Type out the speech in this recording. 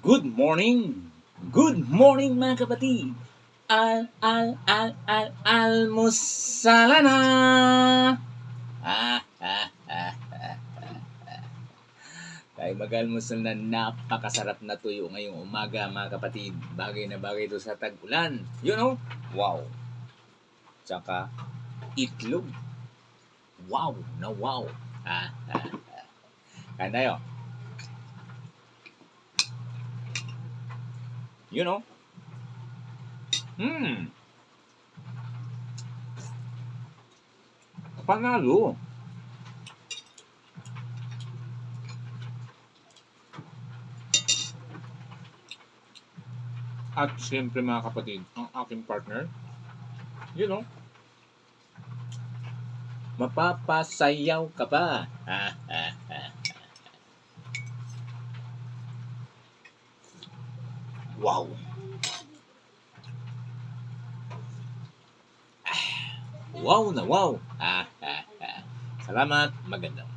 Good morning! Good morning mga kapatid! Almusala na! Tayo mag-almusal na napakasarap na tuyo ngayong umaga mga kapatid. Bagay na bagay ito sa tag-ulan. You know? Wow! Tsaka itlog. Wow na wow! Kain tayo. You know? Panalo. At siyempre mga kapatid, ang aking partner, you know, mapapasayaw ka pa. Wow! Wow na wow! Salamat, magandang